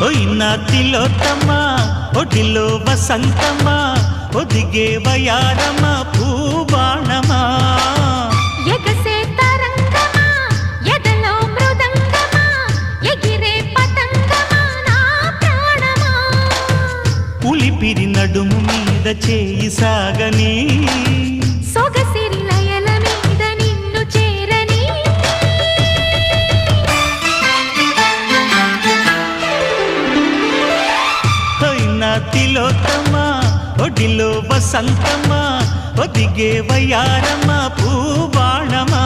ఒయిన తిలోత్తమ ఒడిలో వసంతమ ఒదిగే వయారమ పూబాణమా ఎగసే తరంగమా ఎదలో మృదంగమా ఎగిరే పతంగమా నా ప్రాణమా పులిపిరి నడుము మీద చేయి సాగని సొగసిరి లయల మీద నిన్ను చేరని ఒయిన తిలోత్తమ ఒడిలో వసంతమ ఒదిగే వయారమ పూబాణమా